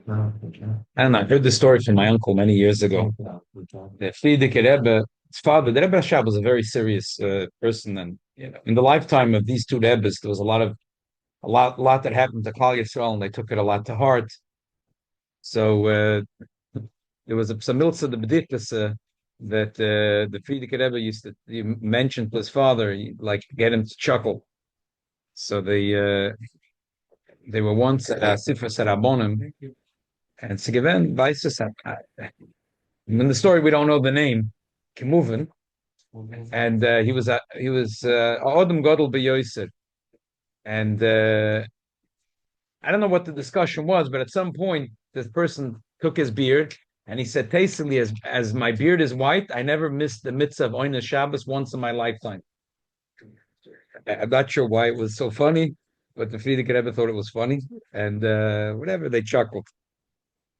I don't know. I heard this story from my uncle many years ago. The Frierdiker Rebbe, his father, the Rebbe Rashab was a very serious person, and in the lifetime of these two Rebbes, there was a lot that happened to Klal Yisrael, and they took it a lot to heart. So there was some milsa the bedichtas that the Frierdiker Rebbe used to he mentioned to his father, like get him to chuckle. So they were once at Sifra Sarabonim, and Sigeven Weises. In the story, we don't know the name, Kimuven, and he was Odom Godel B'Yosef, and I don't know what the discussion was, but at some point, this person took his beard and he said, "Tastily, as my beard is white, I never missed the mitzvah of Oyna Shabbos once in my lifetime." I'm not sure why it was so funny, but the Frierdiker Rebbe thought it was funny, and whatever they chuckled.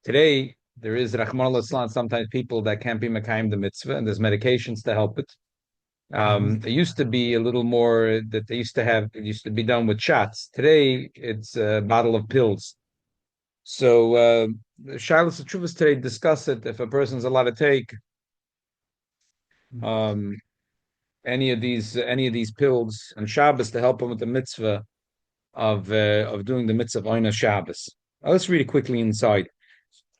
Today, there is Rahman al sometimes people that can't be Mekayim the mitzvah, and there's medications to help it. It used to be a little more that they used to have, it used to be done with shots. Today, it's a bottle of pills. So, the Shilas Chuvas today discuss it if a person's allowed to take um, any of these pills on Shabbos to help him with the mitzvah of doing the mitzvah of Oyna Shabbos. Now, let's read it quickly inside.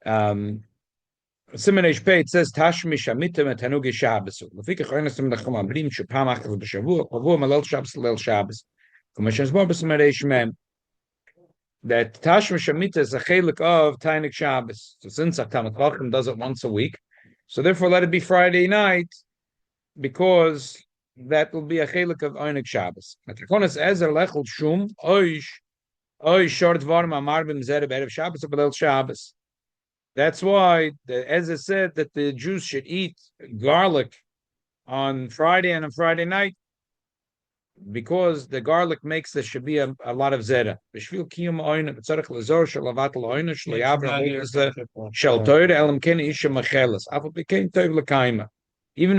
Siman Eish Pei, it says Tashmish Amitim et Hanugi Shabbos. Lefika Choynes Tim Lecham Amrim Shupam Achaz B'Shavua Kavua Malel Shabbos Lel Shabbos. Commissions Bar B'Siman Eish Mem that Tashmish Amita is a chelik of Tainik Shabbos. So since Atamat Chacham does it once a week, so therefore let it be Friday night because that will be a chelik of Einik Shabbos. Atakonas Ezer Lechel Shum Oish Short Varm Amar Bim Zereb Erev Shabbos or Belel Shabbos. That's why, as I said, that the Jews should eat garlic on Friday and on Friday night because the garlic makes there should be a lot of zera. Even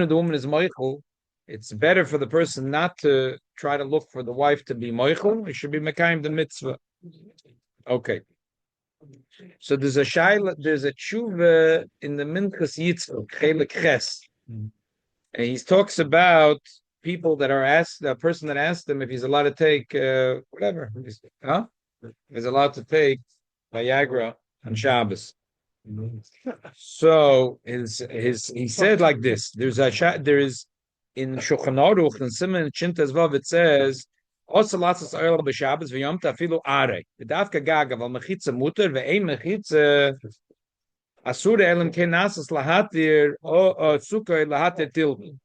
if the woman is moichel, it's better for the person not to try to look for the wife to be moichel. It should be mekayim the mitzvah. Okay. So there's a tshuva in the Minchas Yitzchak, Chelik Ches, and he talks about people that are asked, a person that asked him if he's allowed to take whatever, he's allowed to take Viagra on Shabbos. So he said like this. There is in Shulchan Aruch and Siman Chintas Vav it says. Also, lots of oil b'Shabbos v'yom tafilu are. V'davka gaga v'al mechitza muter v'ein mechitza asura elim kenasas lahatir o sukkah lahatir tilbi.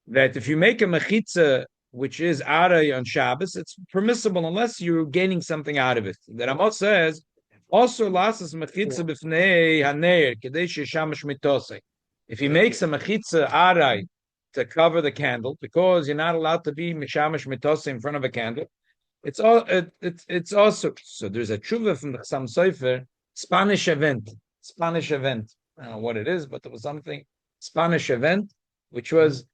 That if you make a mechitza which is are on Shabbos, it's permissible unless you're gaining something out of it. The Ramot says also lasas mechitza b'fnei haneir kadesh shamash mitose. If he makes a mechitza are to cover the candle because you're not allowed to be mishamish mitose in front of a candle. It's also so. There's a tshuva from the Chassam Sofer, Spanish event. I don't know what it is, but there was something Spanish event which was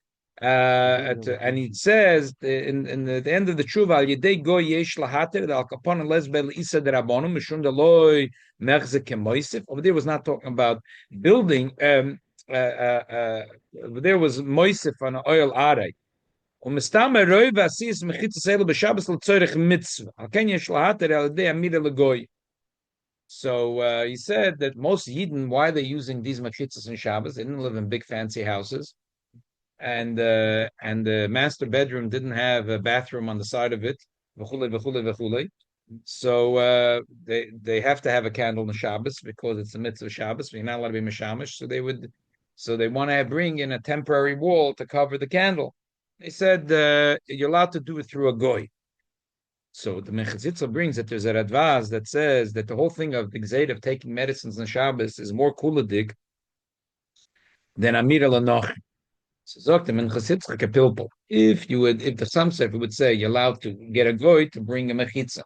and it says in the end of the tshuva al yedei go yesh lahater the al kapon lesbel isa derabonu mishum deloy merze kemoisif. Over there was not talking about building. There was moisif on oil are. So he said that most Yidden, why they're using these mechitzas in Shabbos, they didn't live in big fancy houses, and the master bedroom didn't have a bathroom on the side of it. So they have to have a candle on Shabbos because it's the mitzvah of Shabbos. You're not allowed to be mishamish, so they want to bring in a temporary wall to cover the candle. They said you're allowed to do it through a goy. So the Mechazitza brings that there's a Radvaz that says that the whole thing of the Gzeid of taking medicines on Shabbos is more kuladig than Amir al-Anoch. So Zoktim and Chassidcha kapilpul. If the Sam Sefer would say you're allowed to get a goy to bring a mechitza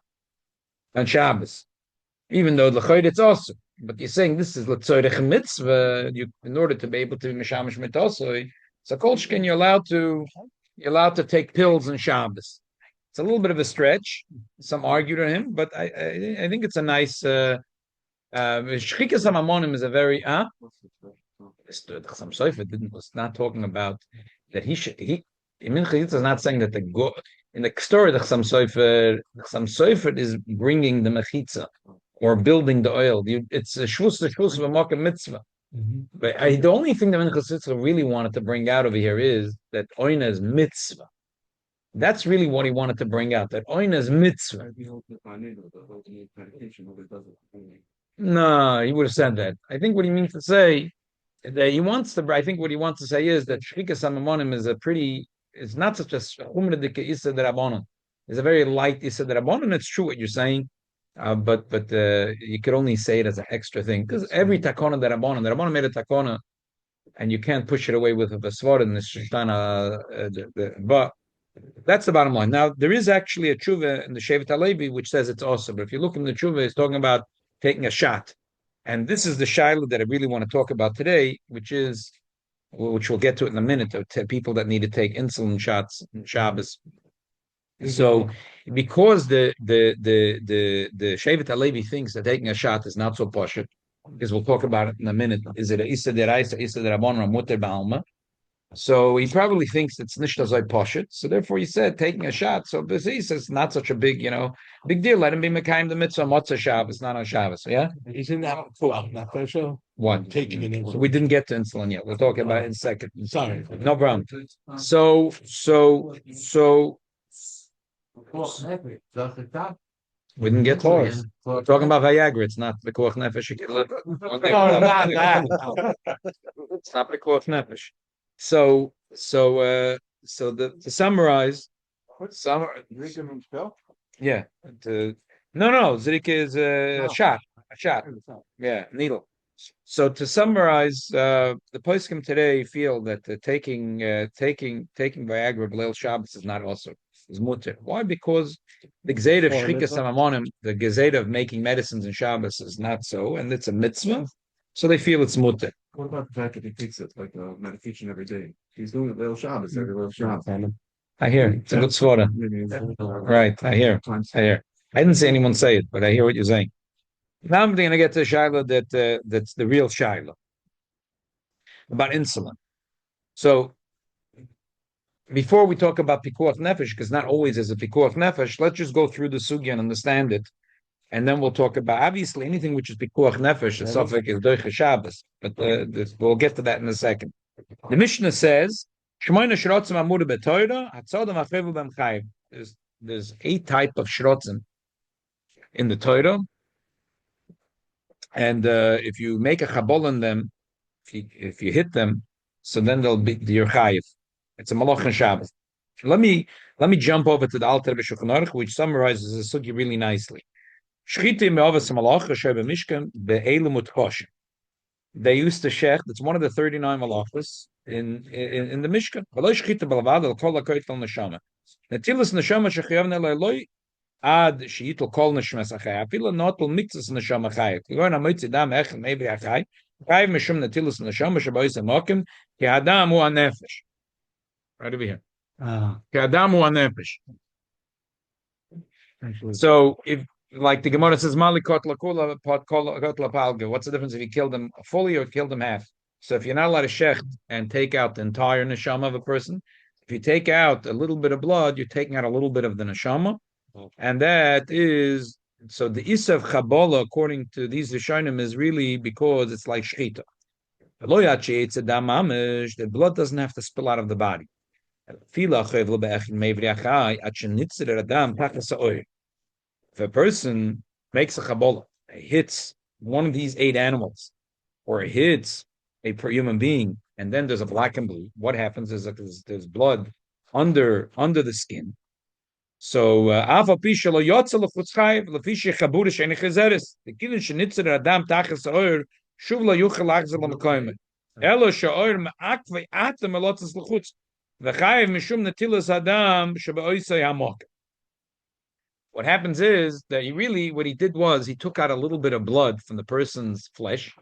on Shabbos, even though l'chayr it's also. But you're saying this is l'tzorech mitzvah. In order to be able to be mishamish mitosoi, so kolshkin you're allowed to take pills on Shabbos. It's a little bit of a stretch. Some argue to him, but I think it's a nice Shchikas Hamamonim is a very the Chassam Sofer didn't was not talking about that he Imin Chalitza is not saying that the go in the story the Chassam Sofer is bringing the mechitza or building the oil. It's a shvus of a makom mitzvah. But the only thing that Minchas Yitzchak really wanted to bring out over here is that oina is mitzvah. That's really what he wanted to bring out. That oina is mitzvah. No, he would have said that. I think what he means to say that he wants to. I think what he wants to say is that shchikas hamamonim is a pretty. It's not such a chumradike issa derabanan. It's a very light issa derabanan. It's true what you're saying, but you could only say it as an extra thing because every takona derabanan made a takona, and you can't push it away with a svara in the shtana. But that's the bottom line. Now there is actually a tshuva in the Shevet HaLevi which says it's awesome. But if you look in the tshuva, it's talking about taking a shot. And this is the shaila that I really want to talk about today, which we'll get to it in a minute, to people that need to take insulin shots in Shabbos. So, because the Shevet HaLevi thinks that taking a shot is not so poshut, because we'll talk about it in a minute. Is it a issa deraisa, issa derabon, or muter ba'alma? So he probably thinks it's nishtazai poshut. So therefore, he said taking a shot. So he says it's not such a big deal. Let him be mekayim the mitzvah motzah Shabbos, not on Shabbos. Yeah, he's in that not that show. What taking an insulin? So we didn't get to insulin yet. We'll talk about it in a second. Sorry, no problem. So we didn't get close. We're talking about Viagra. It's not the koach nefesh. It's not the koach nefesh. So to summarize, yeah. No. Zirika is a shot. Yeah, needle. So to summarize, the poskim today feel that taking Viagra b'leil Shabbos is not also is mutter. Why? Because the gezeda of shchikas hamamonim, the gezeda of making medicines in Shabbos is not so, and it's a mitzvah. So they feel it's mutter. What about the fact that he takes it like a medication every day? He's doing it Leil Shabbos every Leil Shabbos. I hear it's a good svara. Right, I hear. I didn't see anyone say it, but I hear what you're saying. Now I'm going to get to Shiloh that's the real Shiloh about insulin. So before we talk about pikuach nefesh, because not always is a pikuach nefesh, let's just go through the sugya and understand it, and then we'll talk about obviously anything which is pikuach nefesh. The suffix is doicha Shabbos, but we'll get to that in a second. The Mishnah says, "Shmoina shrotzim amur betoira hatzodam achevu b'mchayv." There's 8 type of shrotzim in the Torah. And if you make a chabol on them, if you hit them, so then they'll be your chayiv. It's a malach and Shabbos. Let me jump over to the Alter B'Shulchan Aruch, which summarizes the sugi really nicely. Shchiti me'ovas malach asher b'mishkan be'elu mutchoshim. They used to shech. That's one of the 39 malachos in the Mishkan. V'lo shchita b'lavad al kol hakoytel neshama. Netilas neshama shechiyavne le'eloi ad sheyitul kol neshmas achai. Afilo notul mitzvahs neshama chai. You're going to mitzi dam echel maybe achai. Chai mishum netilas neshama shabois hamokim ki adam hu hanefesh. Right over here. Ki adam hu hanefesh. So if like the Gemara says, Mali kotla kula kotla palga. What's the difference if you killed them fully or killed them half? So if you're not allowed to shecht and take out the entire neshama of a person, if you take out a little bit of blood, you're taking out a little bit of the neshama. And that is, so the Issa of Chabola, according to these Rishonim, is really because it's like Shechita. The blood doesn't have to spill out of the body. If a person makes a Chabola, hits one of these 8 animals, or hits a human being, and then there's a black and blue, what happens is that there's blood under the skin. So the kilin shenitzer adam tachas oir shuv lo yuchel lachzer l'mekoyme elo she'oir me'akvei atem elotzes l'chutz v'chayev mishum netilas adam shebe'oisei hamok. What happens is that what he did was he took out a little bit of blood from the person's flesh,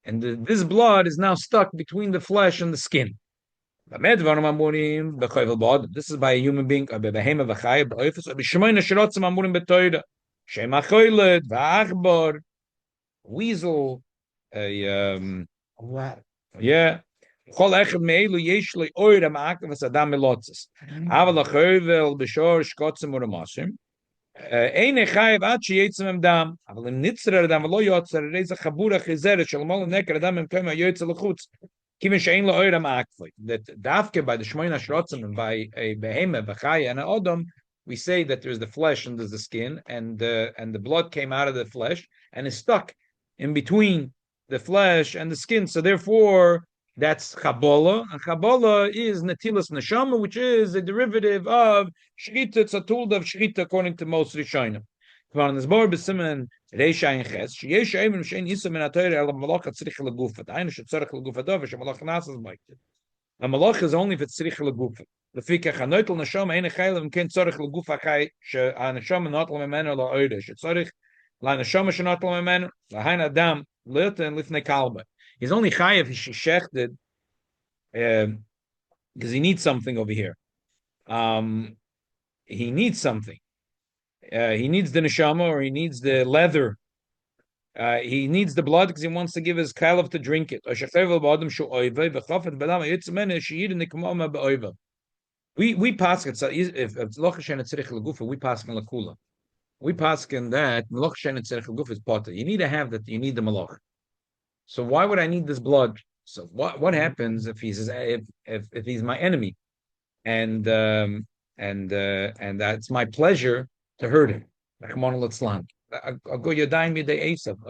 and this blood is now stuck between the flesh and the skin. This is by a human being. So the weasel, a rat. yeah. כל אחד מאלו יש לי אור המעקב אדם מלוצס. אבל החובל בשור שקוצם ורמושים, אין חייב עד שיצא מהם דם, אבל אם נצר אדם ולא יוצר, הרי זה חבורה חיזרת של מול נקר אדם ממקום היוצא לחוץ, כיוון שאין לו אור המעקב. דווקא by the שמונה שרוצם, by a behema, b'chaya, and an odom, we say that there's the flesh and there's the skin, and the blood came out of the flesh, and is stuck in between the flesh and the skin, so therefore, that's Chabola, and Chabola is Natilas Neshama, which is a derivative of Shchita. It's a tool of Shchita according to most Rishonim. Kvar Nizbor b'simen Reisha and Ches. Sheyesh Eimim Shein Yisa Min HaTorah El Malach Tzrich LeGufa. Dainu Shetzorich LeGufa Dov Shemalach Nasas Maited. A Malach is only if it's Tzrich LeGufa. Lefikach HaNoitel Neshama Ein Chaylev Ken Tzorich LeGufa Chay Neshama Not LeMemenu LaOyre Shetzorich La Neshama Shenot LeMemenu LaHain Adam Lilten Lifnei Kalba. He's only chayav he shechted because he needs something over here. He needs something. He needs the neshama, or he needs the leather. He needs the blood because he wants to give his kalav to drink it. We pass it. So if lochashen tzirich legufa, we pass in lakula. We pass in that lochashen tzirich legufa is potter. You need to have that. You need the malach. So why would I need this blood? So what happens if he's my enemy, and that's my pleasure to hurt him? A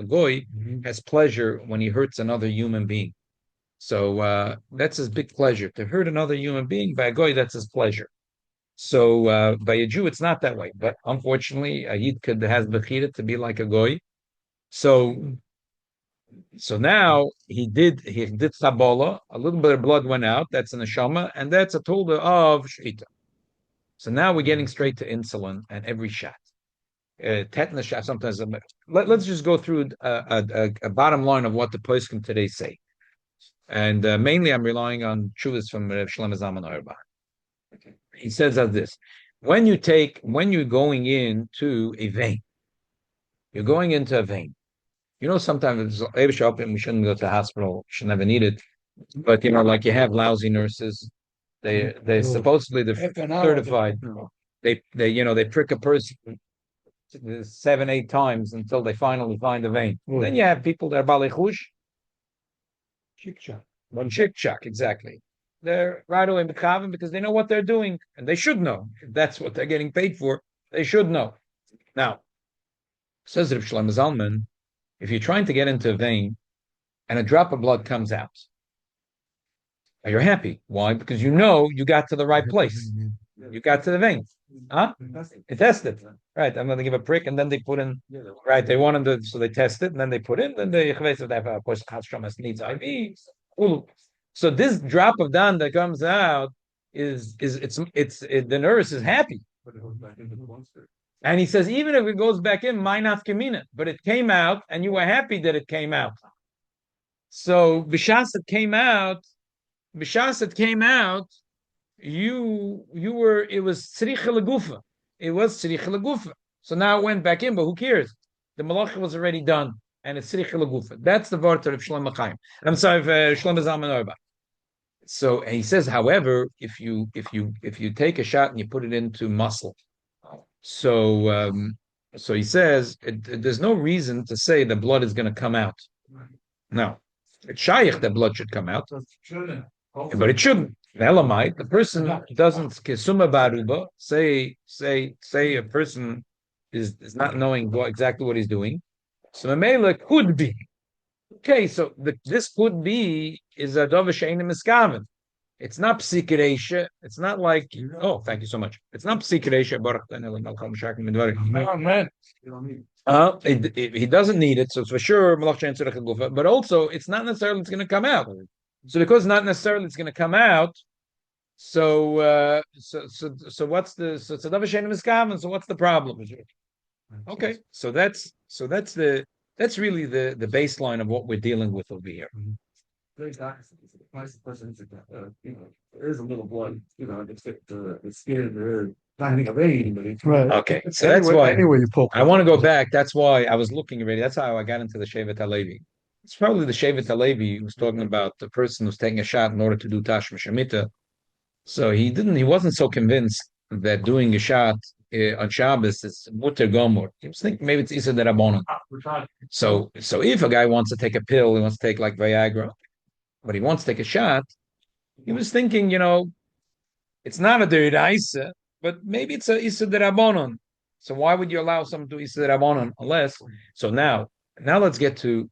goy has pleasure when he hurts another human being. So that's his big pleasure, to hurt another human being. By a goy, that's his pleasure. So by a Jew, it's not that way. But unfortunately, a Yid has bechira to be like a goy. So now he did sabola, a little bit of blood went out, that's an neshama, and that's a tulda of shchita. So now we're getting straight to insulin and every shot. Tetanus shot, sometimes. Let's just go through a bottom line of what the poskim today say. And mainly I'm relying on chuvas from Rav Shlomo Zalman Auerbach. He says as this: when you're going into a vein, you're going into a vein. You know, sometimes we shouldn't go to the hospital, should never need it. But like you have lousy nurses, they supposedly they're certified. They prick a person 7-8 times until they finally find the vein. Then you have people that are balichush. Chick-chack, exactly. They're right away mechaven because they know what they're doing, and they should know. If that's what they're getting paid for, they should know. Now, says Rav Shlomo Zalman, if you're trying to get into a vein and a drop of blood comes out, you're happy. Why? Because you got to the right place. You got to the vein. Huh? They tested. Right. I'm going to give a prick, and then they put in. Right. They wanted to, so they test it, and then they put in. Then they have a person needs IV. So this drop of dan that comes out the nurse is happy. And he says, even if it goes back in, minaf kamina, but it came out, and you were happy that it came out. So b'shas it came out, it was tzricha legufa. It was tzricha legufa. So now it went back in, but who cares? The malacha was already done, and it's tzricha legufa. That's the word of Shlomo Chaim. I'm sorry, Shlomo Zalman Auerbach. So and he says, however, if you take a shot and you put it into muscle, so he says there's no reason to say the blood is going to come out. No, it's shaykh that blood should come out, but it shouldn't. The Elamite, the person doesn't kesuma baruba. Say a person is not knowing exactly what he's doing. So Mamela could be. Okay, so this could be is a dova she'enim miskaven. It's not psikeresha. It's not like thank you so much. It's not psikeresha. He doesn't need it, so it's for sure. But also, it's not necessarily it's going to come out. So because not necessarily it's going to come out, so what's the so dova she'enim miskaven? So what's the problem? Okay, so that's really the baseline of what we're dealing with over here. There's there is a little blood, it's the skin, not hitting a vein, but it's Right. Okay, so that's Anyway, why anyway, you poke. I want to go back. That's why I was looking already. That's how I got into the Shevet HaLevi. It's probably the Shevet HaLevi who was talking about the person who's taking a shot in order to do Tashma Shemitah. So he wasn't so convinced that doing a shot on Shabbos is mutter gomor. He was thinking maybe it's Issa Derabanan. So if a guy wants to take a pill, he wants to take like Viagra, but he wants to take a shot, he was thinking, it's not a Deiraisa, but maybe it's a Issa Derabanan. So why would you allow someone to do Issa Derabanan unless? So now let's get to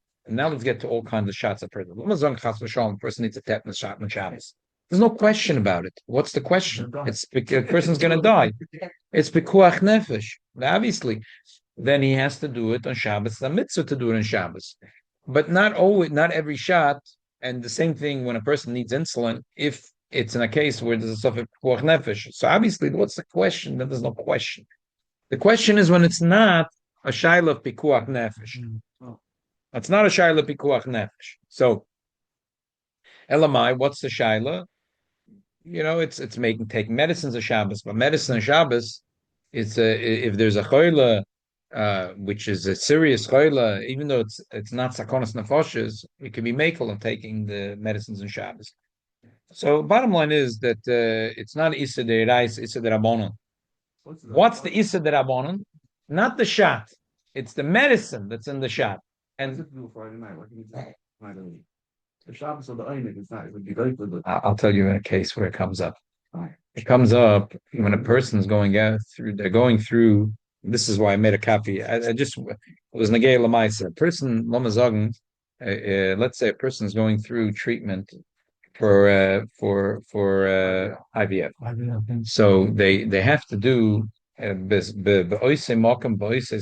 all kinds of shots of person. A person needs a tetanus shot on Shabbos. There's no question about it. What's the question? It's the person's going to die. It's pikuach nefesh. Obviously, then he has to do it on Shabbos. It's a mitzvah to do it on Shabbos, but not always. Not every shot. And the same thing when a person needs insulin, if it's in a case where there's a suffer pikuach nefesh. So obviously, what's the question? Then there's no question. The question is when it's not a shaila of pikuach nefesh. It's not a shaila pikuach nefesh. So, elamai, what's the shaila? It's taking medicines of Shabbos, but medicine of Shabbos, it's if there's a choila, which is a serious choila, even though it's not sakonas nefoshes, it can be makel of taking the medicines in Shabbos. So, bottom line is that it's not Issa derais, Issa derabanan. What's the Issa derabanan? Not the shot. It's the medicine that's in the shot. And Friday night, the Shabbos of the Einik is not. It would be very good. I'll tell you in a case where it comes up. It comes up when a person's they're going through. This is why I made a copy. I just it was Nagay Lamaisa. A person, Lamazagan, let's say a person's going through treatment for IVF. So they have to do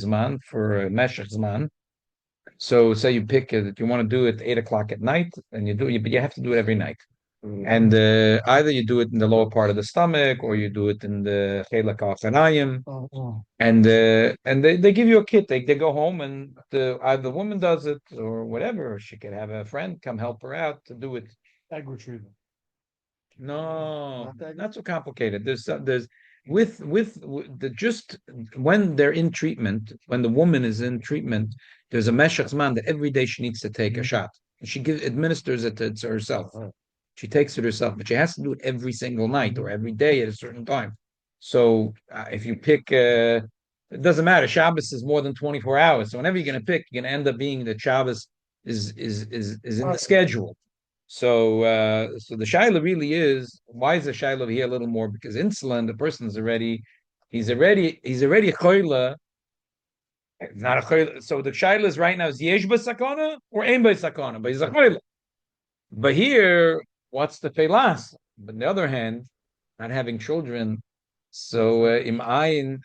zman for meshach zman. So say you pick you want to do it 8 o'clock at night, and but you have to do it every night. And either you do it in the lower part of the stomach, or you do it in the chelak achanayim, and they give you a kit. They go home, and either the woman does it or whatever. Or she can have a friend come help her out to do it. Egg retrieval. No, not so complicated. There's with the just when they're in treatment, when the woman is in treatment, there's a meshach zman that every day she needs to take a shot, and she administers it to herself. She takes it herself, but she has to do it every single night or every day at a certain time. So if you pick, it doesn't matter. Shabbos is more than 24 hours. So whenever you're going to pick, you're going to end up being that Shabbos is in the schedule. So the shaila really is, why is the shaila over here a little more? Because insulin, the person is he's already a choila. It's not a choila. So the shaila is right now is yesh b'sakana or ein b'sakana, but he's a choila. But here, what's the felas? But on the other hand, not having children. So im ayin,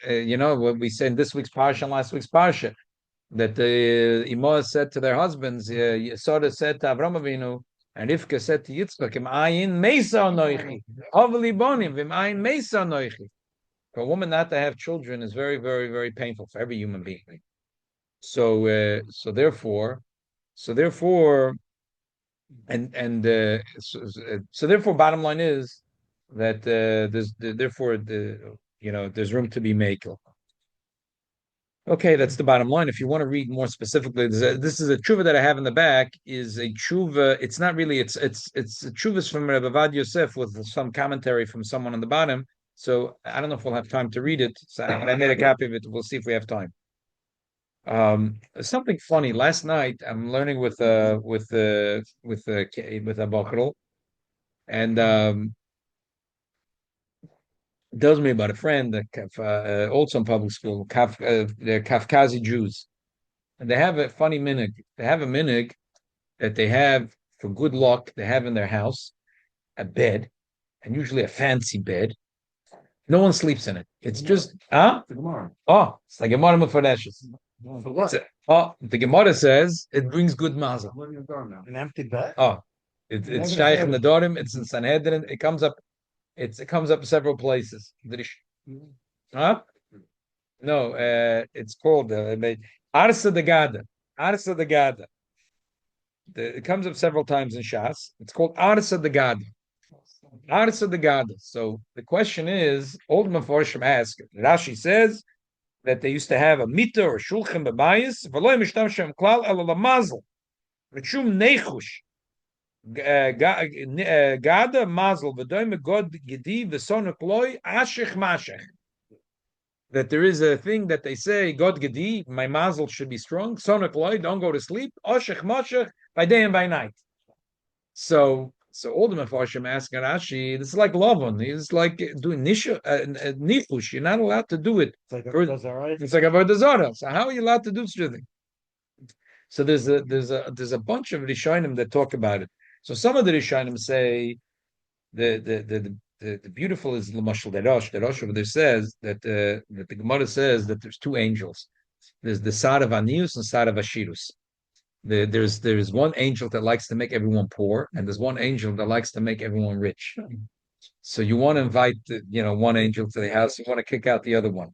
what we said in this week's parsha and last week's parsha, that the imah said to their husbands, Yisora said to Avram Avinu, and Rivka said to Yitzchak, "Im ayin meisa anoichi, avli bonim, im ayin meisa anoichi." For a woman not to have children is very, very, very painful for every human being. So therefore, bottom line is that there's room to be makel. Okay, that's the bottom line. If you want to read more specifically, this is a tshuva that I have in the back. Is a tshuva. It's not really. It's a tshuvas from Rabbi Vad Yosef with some commentary from someone on the bottom. So I don't know if we'll have time to read it. So I made a copy of it. We'll see if we have time. Something funny. Last night I'm learning with a Bakrul, and tells me about a friend that also in public school. They're Kafkazi Jews, and they have a funny minig. They have a minig that they have for good luck. They have in their house a bed, and usually a fancy bed. No one sleeps in it. It's just The Gemara. Oh, it's like Gemara Mefareshes. For what? The Gemara says it brings good mazel. What are you doing now? An empty bed? Oh, it's Shaykh in the Dorim. It's in Sanhedrin. It comes up. It comes up several places. Huh? No, it's called Arsa de Gada. Arsa de Gada. It comes up several times in Shas. It's called Arsa de Gada. Arsa the Gada. So the question is, old Meforshim ask, Rashi says that they used to have a mita or shulchan bebayis, v'loy mishtamshem klal ela lamazel, v'shum nechush, gada mazel, v'doy megod gedi, v'sonuk loy, ashech mashech. That there is a thing that they say, God gedi, my mazel should be strong, sonuk loy, don't go to sleep, ashech mashech, by day and by night. So all the Mefarshim ask Rashi, this is like Lovon. It's like doing nichush. You're not allowed to do it. It's like avodah zarah. So how are you allowed to do such a thing? So there's a bunch of Rishonim that talk about it. So some of the Rishonim say the beautiful is Lamashal Derosh. Derosh over there says that the Gemara says that there's two angels. There's the side of Anius and side of Ashirus. There's one angel that likes to make everyone poor, and there's one angel that likes to make everyone rich. So you want to invite one angel to the house, you want to kick out the other one.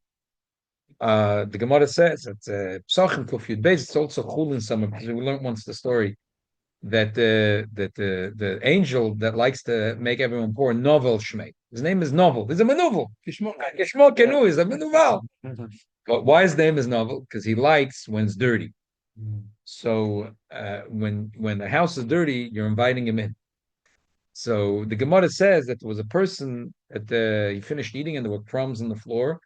The Gemara says it's Psachim Kufyud Beis. It's also Chulin somewhere because we learned once the story that the angel that likes to make everyone poor, Novel Shmei. His name is Novel. He's a manuvel. Geshmo Kenu is a manuvel. But why his name is Novel? Because he likes when it's dirty. So when the house is dirty, you're inviting him in. So the Gemara says that there was a person that he finished eating and there were crumbs on the floor,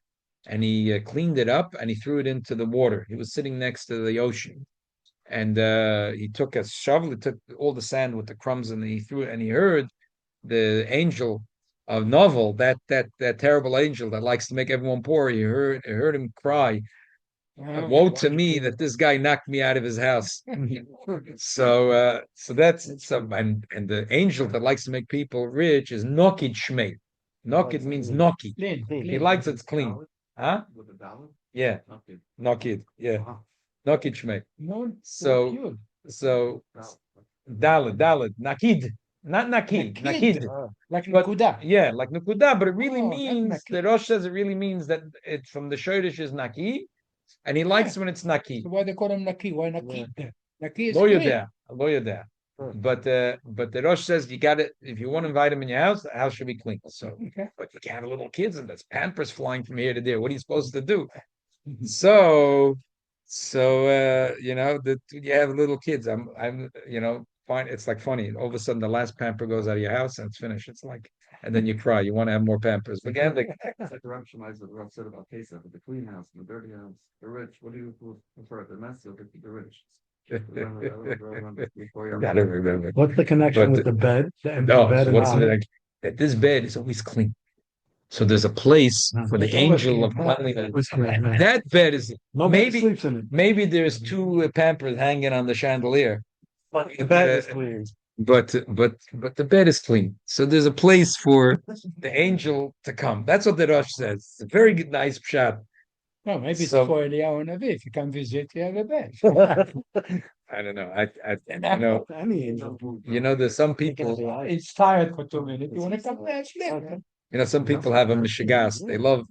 and he cleaned it up and he threw it into the water. He was sitting next to the ocean, and he took a shovel, he took all the sand with the crumbs, and he threw it. And he heard the angel of Novel, that terrible angel that likes to make everyone poor. He heard him cry, woe to me that this guy knocked me out of his house. So that's and the angel that likes to make people rich is Nokid Shmei. Nokid means Noki. He likes it's clean. Huh? Yeah. Nokid. Yeah. Nokid Shmei. So Dalid. Nakid. Not Nakid. Nakid. Like Nakuda. Yeah, like Nakuda, but it really means, the Rosh says it really means that it's from the Shoresh is Naki. And he likes when it's naki. So why they call him naki? Why naki? Naki is Lo there. But the Rosh says you got it. If you want to invite him in your house, the house should be clean. So, but you can't have little kids and there's Pampers flying from here to there. What are you supposed to do? So you have little kids. I'm fine. It's like funny. All of a sudden, the last pamper goes out of your house and it's finished. It's like, and then you cry. You want to have more Pampers. But again, It's like the Rabbi Shemaiah, the Rabbi said about Kislev, the clean house, and the dirty house, the rich. What do you prefer, the messy or the rich? gotta remember. What's the connection with the bed? The empty bed. What's that this bed is always clean. So there's a place for the angel of cleanliness. That bed is Nobody sleeps in it. maybe there's two Pampers hanging on the chandelier. But the bed is clean. But the bed is clean. So there's a place for the angel to come. That's what the Rosh says. It's a very good, nice pshat. No, maybe it's for Eliyahu Navi. If you come visit, you have a bed. I don't know. Any angel. There's some people. It's tired for 2 minutes. You want to come there? Sleep. Some people have a mishigas. They love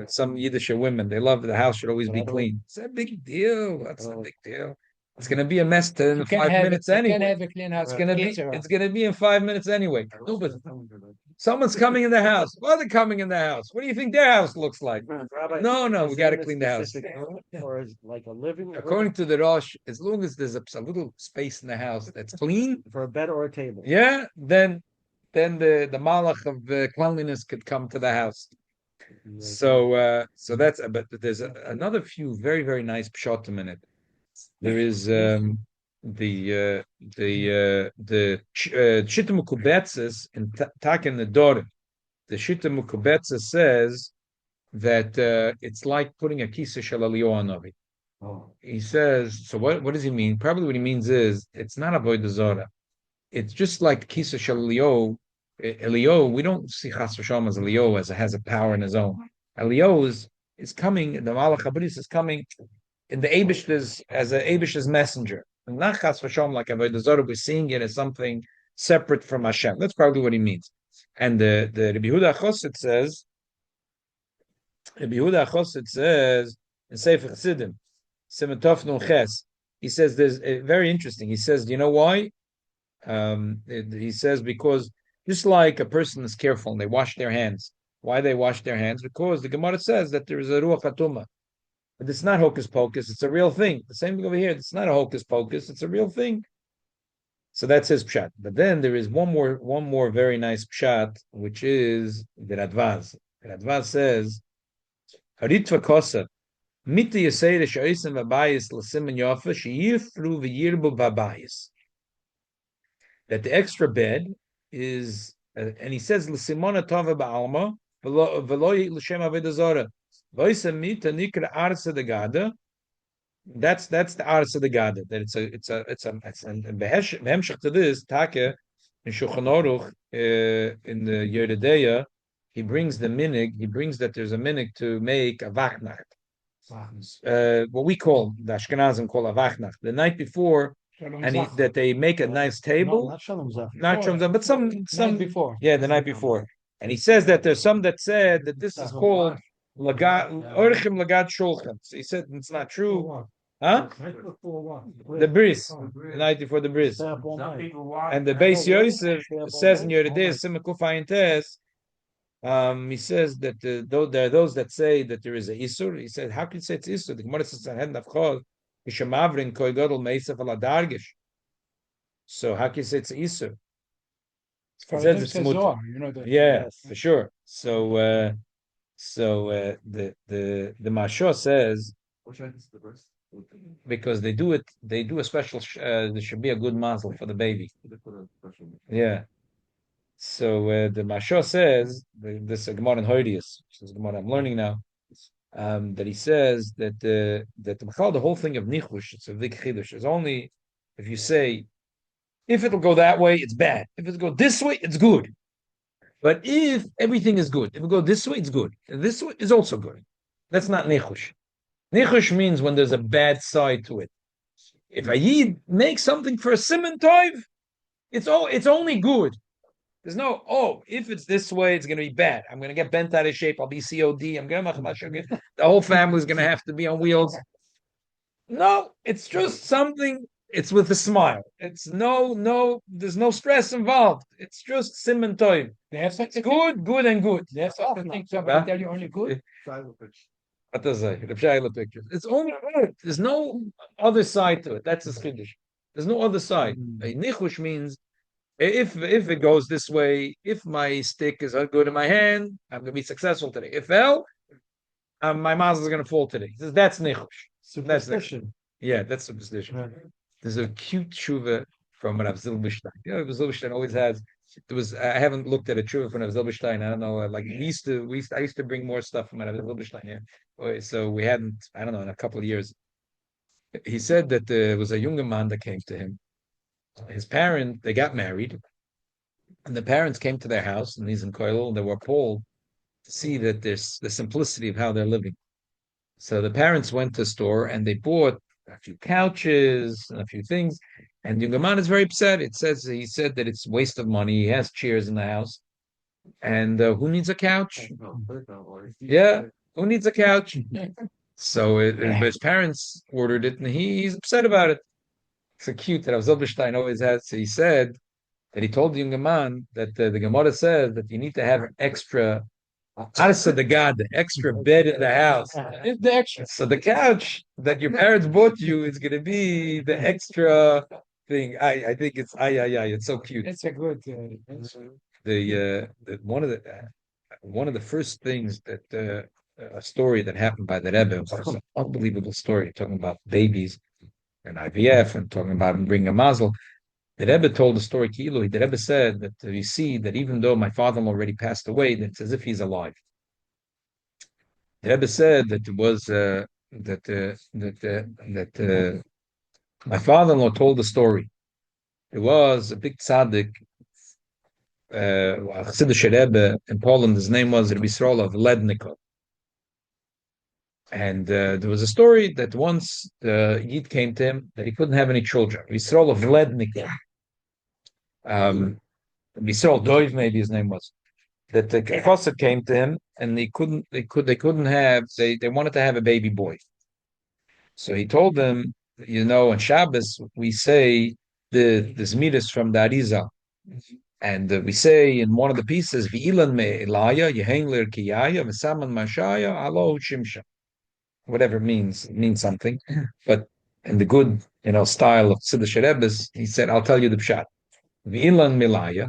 some Yiddish women. They love the house should always be clean. It's a big deal. That's a big deal. It's going to be a mess in 5 minutes anyway. You can have a clean house. It's going to be in 5 minutes anyway. No, but someone's coming in the house. Why are they coming in the house? What do you think their house looks like? No, we got to clean the house. Or like a living. According to the Rosh, as long as there's a little space in the house that's clean for a bed or a table. Yeah, then the malach of cleanliness could come to the house. So that's. But there's another few very, very nice pshatim in it. There is the Shita Mukubetzes in Taken the Dor. The Shita Mukubetzes says that it's like putting a kisa shalalio on Navi. He says, so what does he mean? Probably what he means is it's not avodah zara. It's just like kisa shalalio. Elio, we don't see Chas v'Shalom as Elio as has a power in his own. Elio is coming. The Malach Habris is coming in the Eibishter's as an Eibishter's messenger. And not Chas v'Shalom like Avodah Zarah, we're seeing it as something separate from Hashem. That's probably what he means. And the Rabbi Yehuda Chosid says in Sefer Chassidim, Siman Tov Nun Ches, he says there's very interesting. He says, you know why? He says because Just like a person is careful and they wash their hands. Why they wash their hands? Because the Gemara says that there is a ruach hatuma. But it's not hocus pocus, it's a real thing. The same thing over here, it's not a hocus pocus, it's a real thing. So that's his pshat. But then there is one more very nice pshat, which is the Radvaz. The Radvaz says, Haritva kosa, miti yasei shaisim v'bayis l'simen yofa, sheyifru v'yirbu v'bayis. That the extra bed is, and he says, l'simona tova ba'alma, v'lo l'shem aveda zora. V'oisa mita nikra arsa de gada. That's the arsa de gada. That it's and behemshach to this take in Shulchan Aruch in the Yeredeya, he brings the minig. He brings that there's a minig to make a vachnach. What we call the Ashkenazim call a vachnach. The night before, that they make a nice table. No, not Shalom Zach. Not Shalom Zach, but some Night before. Yeah, the night before. And he says that there's some that said that this is called lagat orchim lagat shulchan. So he said it's not true. Huh? The bris, the night before the bris. And the Beis Yosef says in Yeridei Simekufayin Tes, he says that there are those that say that there is a isur. He said, how can you say it's isur? The Gemara says Sanhedrin Avchol Yishamavrin Koi Gadol Meisaf Ala Dargish. So how can you say it's isur? It says it's mutar. Yeah, for sure. So the Mashah says, because they do a special there should be a good mazel for the baby. Yeah. So the Mashah says, this Gemara in Hodius, which is Gemara I'm learning now, that he says that the whole thing of nichush, it's a big chiddush, is only if you say, if it'll go that way, it's bad. If it'll go this way, it's good. But if everything is good, if it go this way, it's good. And this way is also good. That's not nichush. Nichush means when there's a bad side to it. If a yid makes something for a siman toiv, it's only good. There's no, if it's this way, it's going to be bad. I'm going to get bent out of shape. I'll be COD. The whole family's going to have to be on wheels. No, it's just something. It's with a smile. It's there's no stress involved. It's just siman toiv. It's good and good. They have something think somebody tell you only good. What does that? The Shaila pictures. It's only good. There's no other side to it. That's the chiddush. There's no other side. A nichush means if it goes this way, if my stick is good in my hand, I'm going to be successful today. If fell, my mazel is going to fall today. He says that's nichush. Superstition. That's superstition. Right. There's a cute tshuva from Rav Zilberstein. Rav Zilberstein always has. I haven't looked at a tshuva from Rav Zilberstein. I don't know. Like I used to bring more stuff from Rav Zilberstein here. So we hadn't. I don't know, in a couple of years. He said that there was a younger man that came to him. His parent, they got married, and the parents came to their house, and he's in Kollel, and they were appalled to see that there's the simplicity of how they're living. So the parents went to the store and they bought a few couches and a few things. And younger man is very upset. He said that it's a waste of money. He has chairs in the house, and who needs a couch? Yeah, who needs a couch? So his parents ordered it, and he's upset about it. So cute that Zilberstein always has. So he said that he told the younger man that the Gemara says that you need to have an extra arsa de God, the extra bed in the house. It's the extra. So the couch that your parents bought you is going to be the extra thing. I think it's it's so cute. It's a good. One of the first things that a story that happened by the Rebbe was an unbelievable story talking about babies and IVF and talking about bringing a mazel. The Rebbe told the story to Eloi. The Rebbe said that you see that even though my father-in-law already passed away, that's as if he's alive. The Rebbe said that it was that my father-in-law told the story. It was a big tzaddik, Chassidish Rebbe in Poland. His name was Rabbi of Lednikov. And there was a story that once the Yid came to him that he couldn't have any children. Yisrael of Lednikov. Yisrael Doiv, maybe his name was. That the Chassid came to him and they wanted to have a baby boy. So he told them, on Shabbos we say the Zmiris from the Arizal. And we say in one of the pieces, V'ilan me Elaya, Yehengler Kiyaya, V'saman Mashaya, Alo Shimsha. Whatever it means something. But in the good, style of Siddush Rebbe's, he said, I'll tell you the pshat. V'ilan Milaya.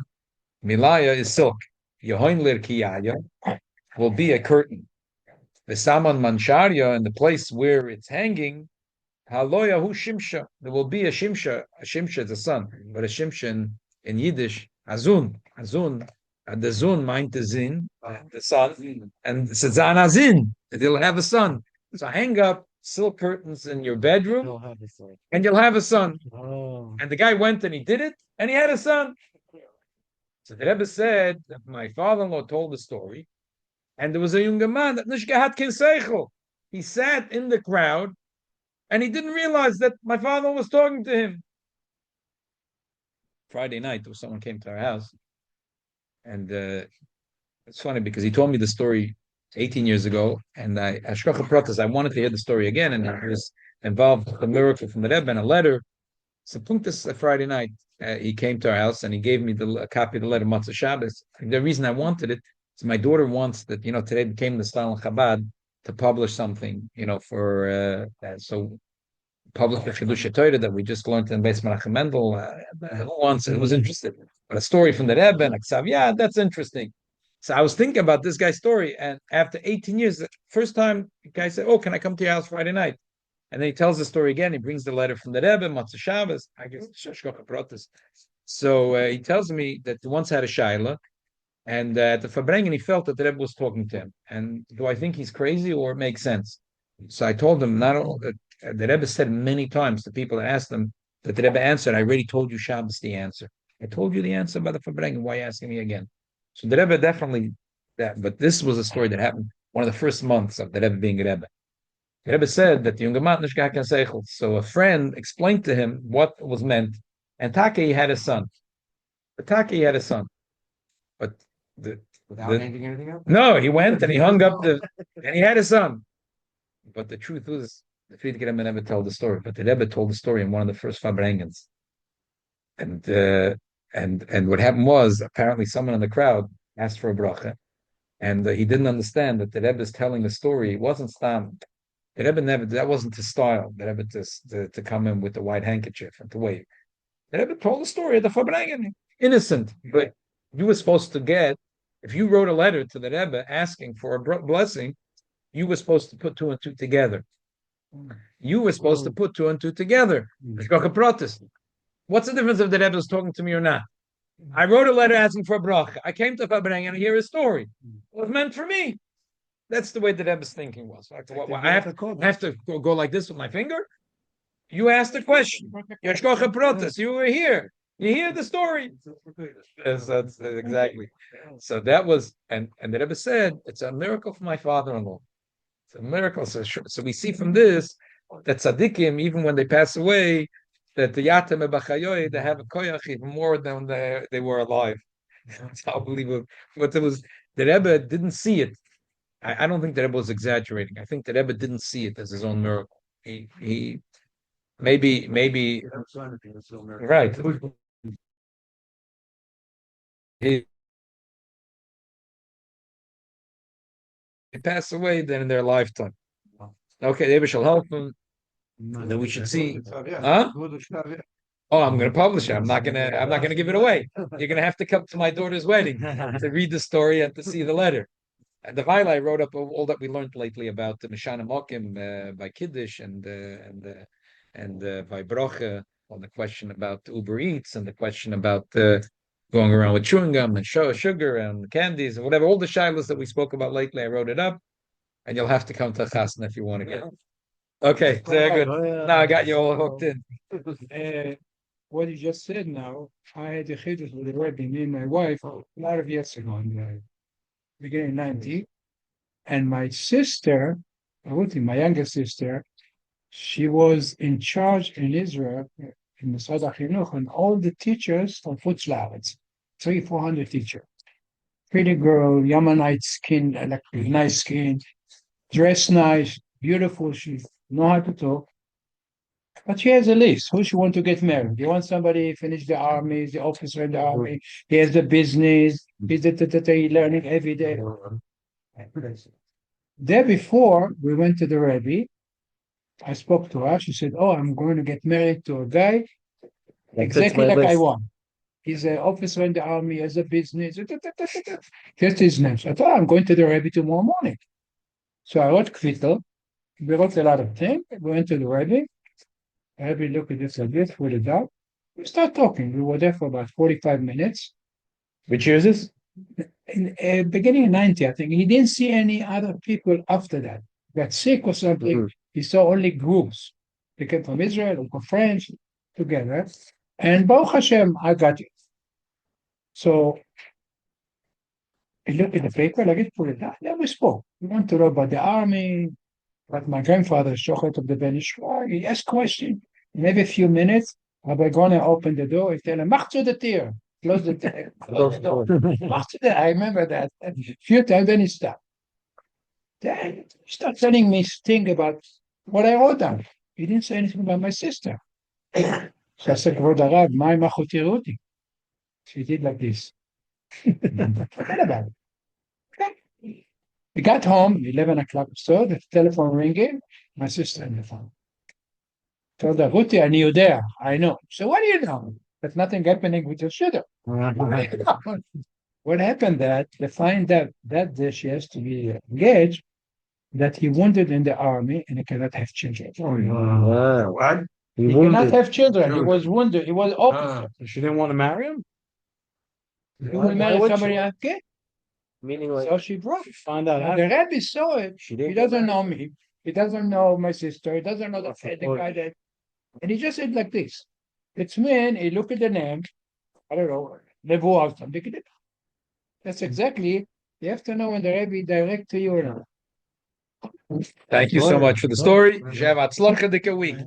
Milaya is silk. Yehengler Kiyaya will be a curtain. V'saman Mansharya, in the place where it's hanging, Haloya hu shimsha. There will be a shimsha. A shimsha is a sun, but a shimsha in Yiddish, azun. Azun. And the zun meint the zin, the sun, and sezan azin. They'll have a sun. So hang up silk curtains in your bedroom, and you'll have a son. Oh. And the guy went and he did it, and he had a son. So the Rebbe said that my father-in-law told the story, and there was a younger man that nishgahat kin seichel. He sat in the crowd. And he didn't realize that my father was talking to him. Friday night, someone came to our house. And it's funny because he told me the story 18 years ago. And I wanted to hear the story again. And I was involved with a miracle from the Rebbe and a letter. So Punktus Friday night, he came to our house and he gave me a copy of the letter Matzah Shabbos. And the reason I wanted it is my daughter wants that, today became the style in Chabad to publish something, for, so published the Chidush Torah that we just learned in Beis Menachem Mendel. Who wants it? Who was interested? But a story from the Rebbe and Aksav, yeah, that's interesting. So I was thinking about this guy's story, and after 18 years, the first time the guy said, "Oh, can I come to your house Friday night?" And then he tells the story again. He brings the letter from the Rebbe, Matzah Shabbos. I guess Shashkocha Protas. So he tells me that he once had a shaila, and at the Farbrengen he felt that the Rebbe was talking to him. And do I think he's crazy or it makes sense? So I told him not only that the Rebbe said many times to people that asked him that the Rebbe answered, I already told you Shabbos the answer. I told you the answer by the Farbrengen. Why are you asking me again? So the Rebbe definitely that, but this was a story that happened one of the first months of the Rebbe being a Rebbe. The Rebbe said that the Yungamat Nishgah Kan Seichel. So a friend explained to him what was meant, and Taki had a son. But Taki had a son. But Without anything else? no, he went and he hung up and he had a son. But the truth was, the Frierdiker Rebbe never told the story, but the Rebbe told the story in one of the first Farbrengens. And what happened was, apparently someone in the crowd asked for a bracha, and he didn't understand that the Rebbe is telling a story. It wasn't stam. The Rebbe never, that wasn't his style, the Rebbe to come in with the white handkerchief and to wave. The Rebbe told the story of the Farbrengen, innocent, but you were supposed to get, if you wrote a letter to the Rebbe asking for a blessing, you were supposed to put two and two together. You were supposed to put two and two together. What's the difference if the Rebbe was talking to me or not? I wrote a letter asking for a bracha. I came to Farbrengen and I hear a story. It was meant for me. That's the way the Rebbe's thinking was. I have to go like this with my finger? You asked the question. You were here. You hear the story. Yes, that's exactly. So that was, and the Rebbe said, it's a miracle for my father-in-law. It's a miracle. So we see from this that tzaddikim, even when they pass away, that the yatem ebachayoy, they have a koyach even more than they were alive. It's unbelievable. But it was, the Rebbe didn't see it. I don't think the Rebbe was exaggerating. I think the Rebbe didn't see it as his own miracle. He maybe right. He passed away then in their lifetime. Okay, the Rebbe shall help him. And then we should see. Huh? Oh, I'm going to publish it. I'm not going to give it away. You're going to have to come to my daughter's wedding to read the story and to see the letter. And the Vaila wrote up all that we learned lately about the Mishana Mokim by Kiddush and by Brocha, on the question about Uber Eats and the question about going around with chewing gum and sugar and candies and whatever, all the shilas that we spoke about lately. I wrote it up, and you'll have to come to Chasna if you want to get it. Okay, very good. Now I got you all hooked in. What you just said now, I had a chiddush with the Rebbe, me and my wife, a lot of years ago, in the beginning 90. And my sister, my younger sister, she was in charge in Israel, in the Misrad HaChinuch, and all the teachers from Chutz La'aretz, 300-400 teachers. Pretty girl, Yemenite skin, like nice skin, dressed nice, beautiful, she know how to talk. But she has a list. Who she want to get married? You want somebody finish the army, the officer in the army. He has the business. He's learning every day. Day before we went to the Rabbi, I spoke to her. She said, "Oh, I'm going to get married to a guy exactly like I want. He's an officer in the army, has a business. Just his name." So I thought, I'm going to the Rabbi tomorrow morning. So I wrote Kvittel. We wrote a lot of things. We went to the Rabbi. The Rabbi looked at this like this, put it out. We started talking. We were there for about 45 minutes. Which year is this? In beginning of 90, I think. He didn't see any other people after that. Got sick or something. He saw only groups. They came from Israel, from French, together. And Baruch Hashem, I got it. So he looked at the paper, like it, put it down. Then we spoke. We want to know about the army, about my grandfather, Shochet of the Ben Ishwa. He asked questions. Maybe a few minutes, Rabbi Gona opened the door. He told him, Mach zu the Tür. Close the door. Mach zu the, I remember that. A few times, then he stopped. Then he started telling me things about what I wrote down. He didn't say anything about my sister. So I said, Kavod Arav, my machuti ruti. She did like this. Forget about it. Okay. We got home, 11 o'clock or so, the telephone ringing, my sister on the phone. Told her, Ruti, I knew there. I know. So what do you know? There's nothing happening with your shooter. What happened that they find out that day she has to be engaged, that he wounded in the army and he cannot have children. What? He cannot have children. He was wounded. He was officer. She didn't want to marry him? He will marry somebody else. Okay. Meaning, like, So she broke. Find out. The Rabbi saw it. she He didn't. doesn't know me. He doesn't know my sister. He doesn't know the guy that. And he just said like this. It's me. He looked at the name. I don't know. Levu or something. That's exactly. You have to know when the Rabbi direct to you or not. Thank you so much for the story. Week.